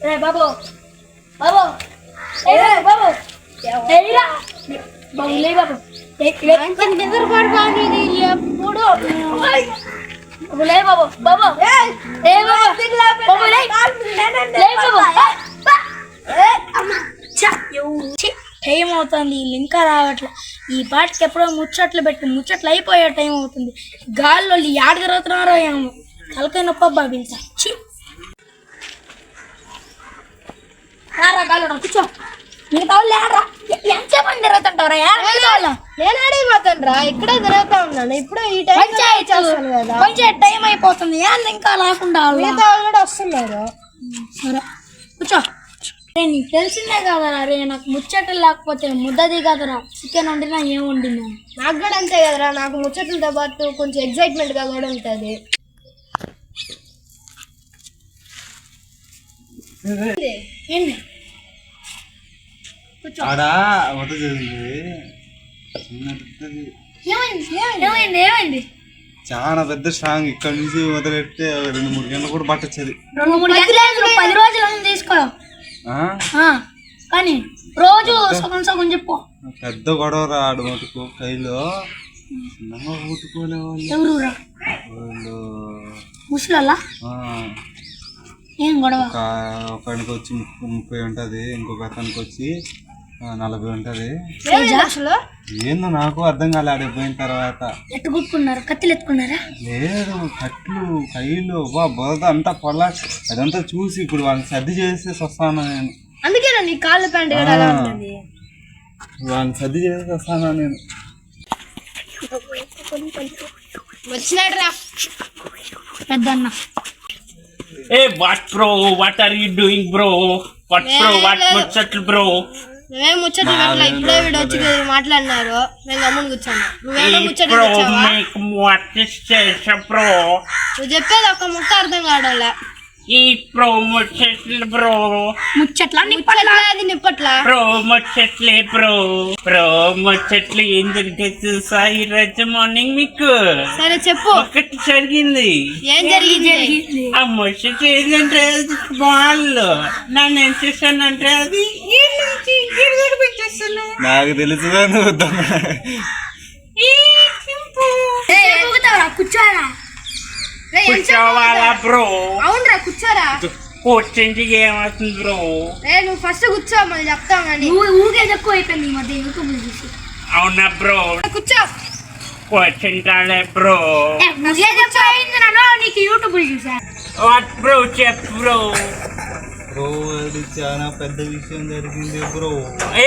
బాబు బాబు బాబు బాబు లే బాబు నిద్రపాటు బాబు ఎప్పుడు లే బాబు బాబు టైం అవుతుంది వీళ్ళు ఇంకా రావట్లే. ఈ పాటకి ఎప్పుడో ముచ్చట్లు అయిపోయే టైం అవుతుంది. గాల్లో యాడ తిరుగుతున్నారో ఏమో తలకాయ నొప్ప బాబించా. గాల్లో కూర్చో. మిగతా వాళ్ళు ఏడరా ఎంతసేపు తిరుగుతుంటారా? నేను ఆడిపోతాను రా, ఇక్కడే తిరుగుతా ఉన్నాను. ఇప్పుడే ఈ టైం పంచాయతీ టైం అయిపోతుంది. ఇంకా లేకుండా మిగతా వాళ్ళు కూడా వస్తున్నారు. సరే కూర్చో. నీకు తెలిసిందే కదరా రే, నాకు ముచ్చట్లు లేకపోతే ముద్దది కదరా. చికెన్ వండినా ఏం వండినా నాకు కూడా అంతే కదరా. నాకు ముచ్చట్లతో పాటు కొంచెం ఎగ్జైట్మెంట్ గా కూడా ఉంటుంది. ఏంటి ఏమైంది? చాలా పెద్ద స్ట్రాంగ్. ఇక్కడ నుంచి మొదలెడితే 2-3 గంటలు కూడా పట్టొచ్చేది. 2-3 గంటలు 10 రోజులు తీసుకో. కానీ రోజు సగం చెప్పు. పెద్ద గొడవ రాడు మటుకు కైలో ఎవరురా ముసలా? ఏం గొడవ? ఒకడికి వచ్చి 30 ఉంటది, ఇంకొక అతనికి వచ్చి 40 ఉంటది. ఏందో నాకు అర్థం కాలే. ఆడిపోయిన తర్వాత ఎట్టు కొట్టుకున్నారు? కత్తిలు ఎత్తుకున్నారా? లేదు, కట్లు కైలు బురద అంతా పొల అదంతా చూసి ఇప్పుడు వాళ్ళని సర్ది చేసేసి వస్తాను నేను. అందుకే నీ కాళ్ళ ప్యాంట్ వాళ్ళని సర్ది చేసేసి వస్తాను నేను. వచ్చినాడు రా పెద్దన్న. What bro? What are you doing bro? What bro? What muchacho bro? నువ్వేం ముచ్చట్లు పెట్టలే. ఇప్పుడే వీడు వచ్చి మాట్లాడినారు. నేను గమ్మున కూర్చోను. నువ్వేమో ముచ్చట్లు నువ్వు చెప్పేది ఒక ముక్క అర్థం కావడంలే. ఈ ప్రో ముచ్చట్లు బ్రో. అది నిప్పట్లా ప్రో ముచ్చట్లే బ్రో. ప్రో ముచ్చట్లు ఏంటంటే చూసా ఈరోజు మార్నింగ్ మీకు. సరే చెప్పు. ఒకటి జరిగింది. ఏం జరిగింది? ఆ ముచ్చట్లు ఏంటంటే వాళ్ళు నన్ను ఏం చేశానంటే అది పెట్టేస్తాను. నాకు తెలుసుగా నువ్వు కూర్చోరా. కూర్చోవాలా బ్రో? అవునరా కూర్చోరా. కూర్చుంటే ఏమవుతుంది బ్రో? నువ్వు ఫస్ట్ కూర్చో, మళ్ళీ చెప్తాం. కానీ ఊగే ఎక్కువ అయిపోయింది ఈ మధ్య యూట్యూబ్ చూసి. అవునా బ్రో? కూర్చో. కూర్చుంటాలే బ్రో. నీకు యూట్యూబ్ చూసా. What bro? చెప్పు బ్రో. బ్రో అది చాలా పెద్ద విషయం జరిగింది బ్రో.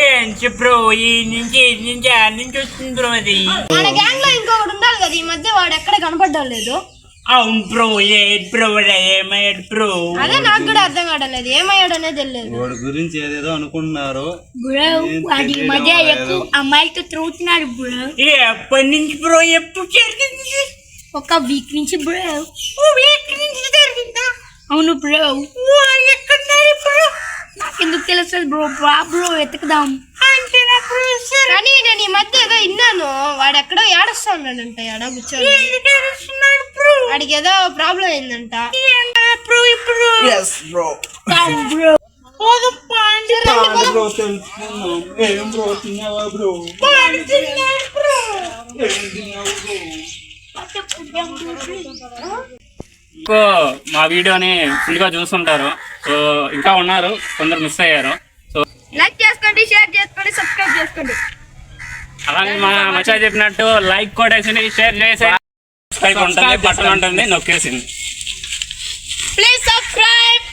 ఏంటి బ్రో? ఈ నుంచి ఆ నుంచి వస్తుంది బ్రో. అది మన గ్యాంగ్ లో ఇంకొకటి ఉండాలి కదా. ఈ మధ్య వాడు ఎక్కడ కనపడడం లేదు. అవును బ్రో. ఏ బ్రో ఏమయ్యాడు బ్రో? అదే నాకు కూడా అర్థం కావడం లేదు. ఏమయ్యాడు అనేది తెలియదు. వాడి గురించి ఏదేదో అనుకుంటున్నారు. మధ్య ఎక్కువ అమ్మాయిలతో తిరుగుతున్నాడు బ్రో. ఎప్పటి నుంచి బ్రో? ఎప్పుడు జరిగింది? ఒక వీక్ నుంచి బ్రో. వీక్ నుంచి జరిగిందా? అవును బ్రో. ఎక్కడున్నారు బ్రో? నాకెందుకు తెలుస్తుంది బ్రో? బ్రో ఎత్తుకుదాం అంటే నాకు కానీ నేను ఈ మధ్య ఏదో విన్నాను. వాడు ఎక్కడో ఏడుస్తా ఉన్నాడంట. ఏడో కూర్చొని వాడికి ఏదో ప్రాబ్లం అయిందంట. మా వీడియోని ఫుల్ గా చూస్తుంటారు. సో ఇంకా ఉన్నారు, కొందరు మిస్ అయ్యారు. సో లైక్ చేసుకోండి, షేర్ చేసుకోండి, సబ్స్క్రైబ్ చేసుకోండి. అలాగే మా మచ్చా చెప్పినట్టు లైక్ కొట్టేసి షేర్ చేసి సబ్స్క్రైబ్ ఉంటుంది, బటన్ ఉంటుంది, నొక్కేసింది. Please subscribe.